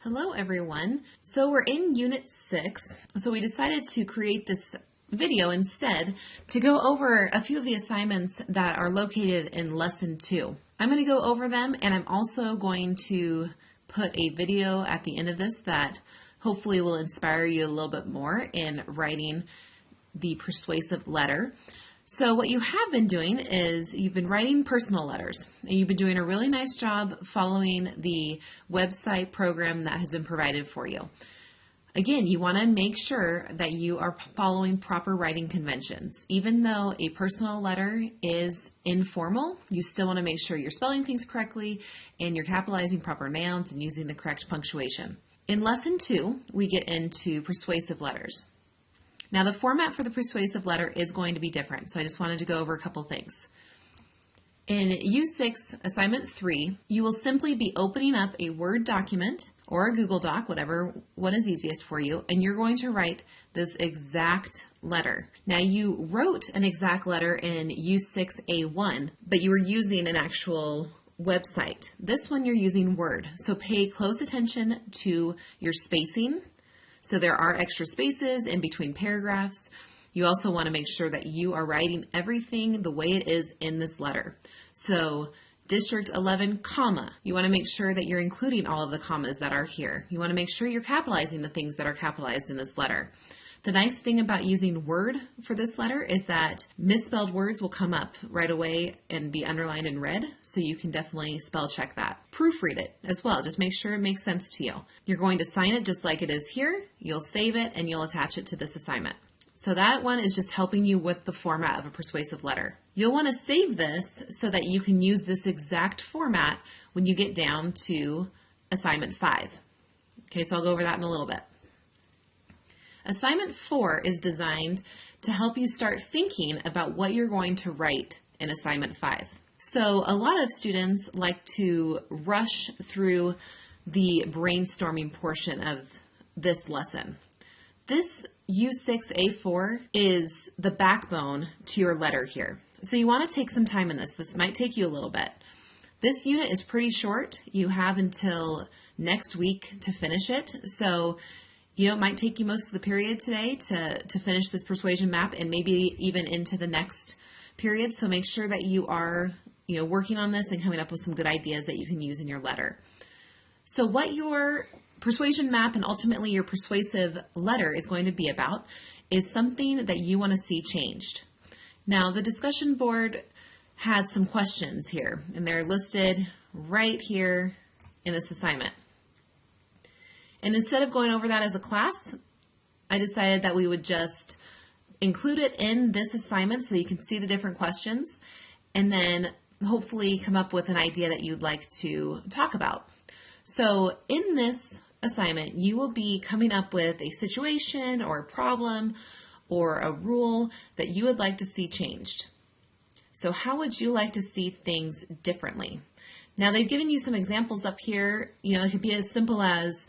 Hello everyone. So we're in Unit 6, so we decided to create this video instead to go over a few of the assignments that are located in Lesson 2. I'm going to go over them, and I'm also going to put a video at the end of this that hopefully will inspire you a little bit more in writing the persuasive letter. So what you have been doing is you've been writing personal letters, and you've been doing a really nice job following the website program that has been provided for you. Again, you want to make sure that you are following proper writing conventions. Even though a personal letter is informal, you still want to make sure you're spelling things correctly and you're capitalizing proper nouns and using the correct punctuation. In Lesson 2, we get into persuasive letters. Now, the format for the persuasive letter is going to be different, so I just wanted to go over a couple things. In U6, Assignment 3, you will simply be opening up a Word document or a Google Doc, whatever one is easiest for you, and you're going to write this exact letter. Now, you wrote an exact letter in U6A1, but you were using an actual website. This one you're using Word, so pay close attention to your spacing. So there are extra spaces in between paragraphs. You also want to make sure that you are writing everything the way it is in this letter. So District 11, comma. You want to make sure that you're including all of the commas that are here. You want to make sure you're capitalizing the things that are capitalized in this letter. The nice thing about using Word for this letter is that misspelled words will come up right away and be underlined in red, so you can definitely spell check that. Proofread it as well. Just make sure it makes sense to you. You're going to sign it just like it is here. You'll save it and you'll attach it to this assignment. So that one is just helping you with the format of a persuasive letter. You'll want to save this so that you can use this exact format when you get down to Assignment 5. Okay, so I'll go over that in a little bit. Assignment 4 is designed to help you start thinking about what you're going to write in Assignment 5. So a lot of students like to rush through the brainstorming portion of this lesson. This U6A4 is the backbone to your letter here. So you want to take some time in this. This might take you a little bit. This unit is pretty short. You have until next week to finish it. So it might take you most of the period today to finish this persuasion map and maybe even into the next period. So make sure that you are working on this and coming up with some good ideas that you can use in your letter. So what your persuasion map and ultimately your persuasive letter is going to be about is something that you want to see changed. Now, the discussion board had some questions here, and they're listed right here in this assignment. And instead of going over that as a class, I decided that we would just include it in this assignment so you can see the different questions and then hopefully come up with an idea that you'd like to talk about. So in this assignment, you will be coming up with a situation or a problem or a rule that you would like to see changed. So how would you like to see things differently? Now, they've given you some examples up here. It could be as simple as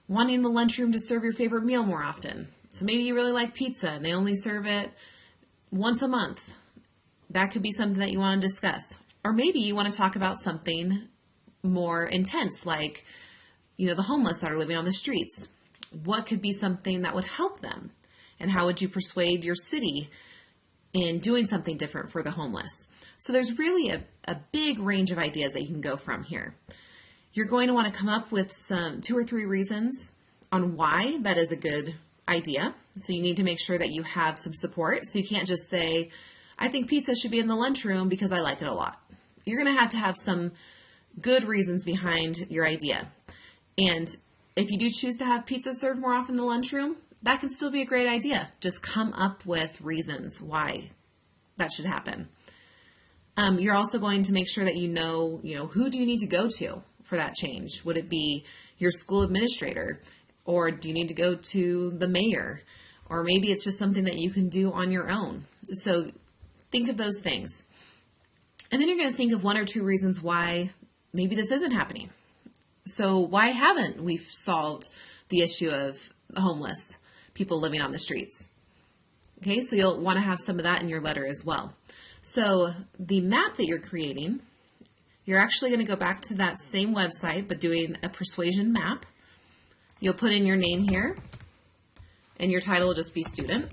wanting the lunchroom to serve your favorite meal more often. So maybe you really like pizza and they only serve it once a month. That could be something that you want to discuss. Or maybe you want to talk about something more intense, like the homeless that are living on the streets. What could be something that would help them? And how would you persuade your city in doing something different for the homeless? So there's really a big range of ideas that you can go from here. You're going to want to come up with some 2 or 3 reasons on why that is a good idea. So you need to make sure that you have some support. So you can't just say, I think pizza should be in the lunchroom because I like it a lot. You're going to have some good reasons behind your idea. And if you do choose to have pizza served more often in the lunchroom, that can still be a great idea. Just come up with reasons why that should happen. You're also going to make sure that you know who do you need to go to for that change? Would it be your school administrator? Or do you need to go to the mayor? Or maybe it's just something that you can do on your own. So think of those things. And then you're going to think of 1 or 2 reasons why maybe this isn't happening. So why haven't we solved the issue of homeless people living on the streets? Okay, so you'll want to have some of that in your letter as well. So the map that you're creating, you're actually going to go back to that same website, but doing a persuasion map. You'll put in your name here, and your title will just be student.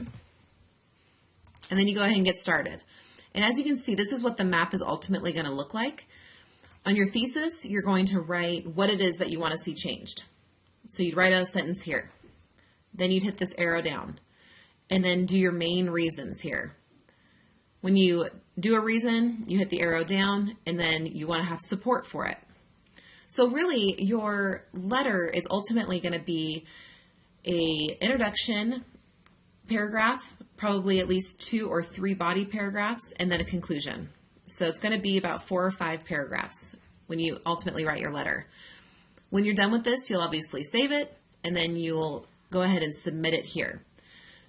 And then you go ahead and get started. And as you can see, this is what the map is ultimately going to look like. On your thesis, you're going to write what it is that you want to see changed. So you'd write a sentence here. Then you'd hit this arrow down. And then do your main reasons here. When you do a reason, you hit the arrow down, and then you want to have support for it. So really, your letter is ultimately going to be an introduction paragraph, probably at least 2 or 3 body paragraphs, and then a conclusion. So it's going to be about 4 or 5 paragraphs when you ultimately write your letter. When you're done with this, you'll obviously save it, and then you'll go ahead and submit it here.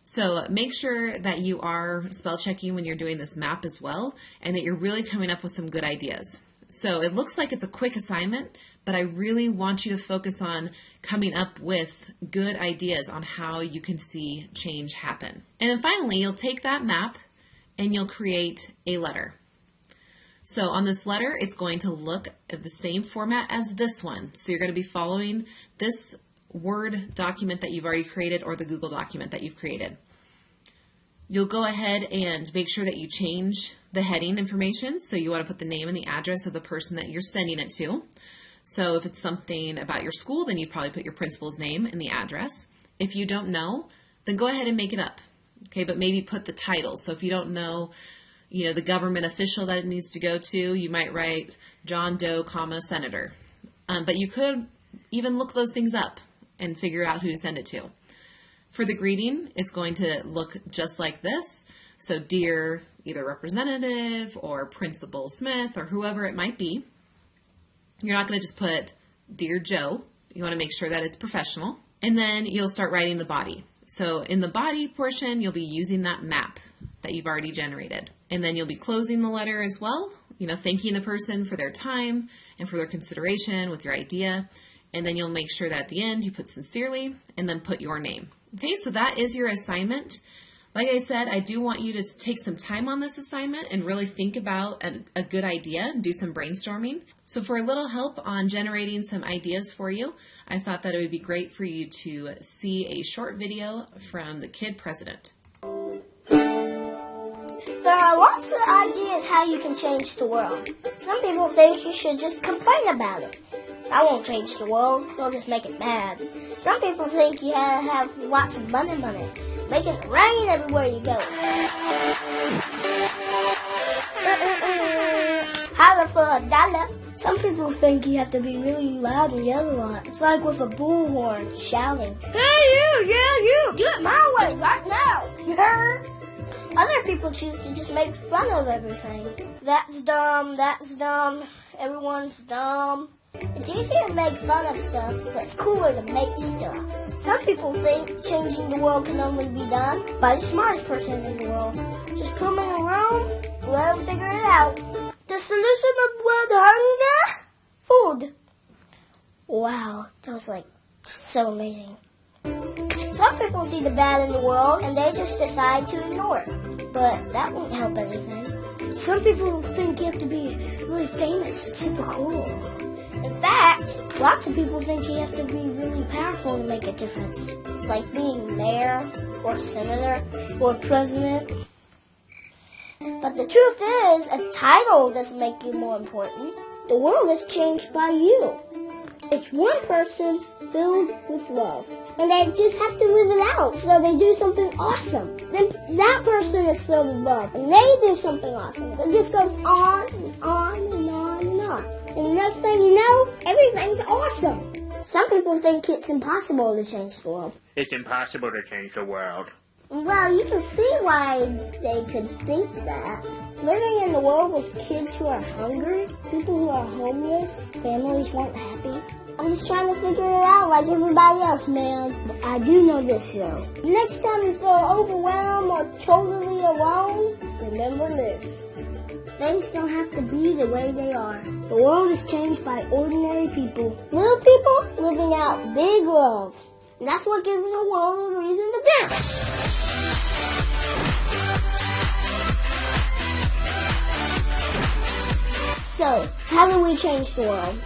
So make sure that you are spell checking when you're doing this map as well, and that you're really coming up with some good ideas. So it looks like it's a quick assignment, but I really want you to focus on coming up with good ideas on how you can see change happen. And then finally, you'll take that map and you'll create a letter. So on this letter, it's going to look at the same format as this one. So you're going to be following this Word document that you've already created or the Google document that you've created. You'll go ahead and make sure that you change the heading information. So you want to put the name and the address of the person that you're sending it to. So if it's something about your school, then you'd probably put your principal's name and the address. If you don't know, then go ahead and make it up. Okay, but maybe put the title. So if you don't know, the government official that it needs to go to, you might write John Doe, Senator. But you could even look those things up and figure out who to send it to. For the greeting, it's going to look just like this. So dear either representative or Principal Smith or whoever it might be. You're not going to just put Dear Joe. You want to make sure that it's professional. And then you'll start writing the body. So in the body portion, you'll be using that map that you've already generated. And then you'll be closing the letter as well, thanking the person for their time and for their consideration with your idea. And then you'll make sure that at the end you put sincerely and then put your name. Okay, so that is your assignment. Like I said, I do want you to take some time on this assignment and really think about a good idea and do some brainstorming. So for a little help on generating some ideas for you, I thought that it would be great for you to see a short video from the Kid President. There are lots of ideas how you can change the world. Some people think you should just complain about it. I won't change the world, we'll just make it bad. Some people think you have lots of money. Make it rain everywhere you go. Holler for $1. Some people think you have to be really loud and yell a lot. It's like with a bullhorn shouting, "Hey you, do it my way right now." You heard? Other people choose to just make fun of everything. That's dumb, everyone's dumb. It's easier to make fun of stuff, but it's cooler to make stuff. Some people think changing the world can only be done by the smartest person in the world. Just put them in a room, let them figure it out. The solution of world hunger? Food. Wow, that was so amazing. Some people see the bad in the world and they just decide to ignore it. But that won't help anything. Some people think you have to be really famous and super cool. In fact, lots of people think you have to be really powerful to make a difference, like being mayor or senator or president. But the truth is, a title doesn't make you more important. The world is changed by you. It's one person filled with love, and they just have to live it out, so they do something awesome. Then that person is filled with love, and they do something awesome. It just goes on and on and on and on. And the next thing you know, everything's awesome. Some people think it's impossible to change the world. It's impossible to change the world. Well, you can see why they could think that. Living in the world with kids who are hungry, people who are homeless, families who aren't happy. I'm just trying to figure it out like everybody else, man. But I do know this, though. Next time you feel overwhelmed or totally alone, remember this. Things don't have to be the way they are. The world is changed by ordinary people. Little people living out big love. And that's what gives the world a reason to dance. So, how do we change the world?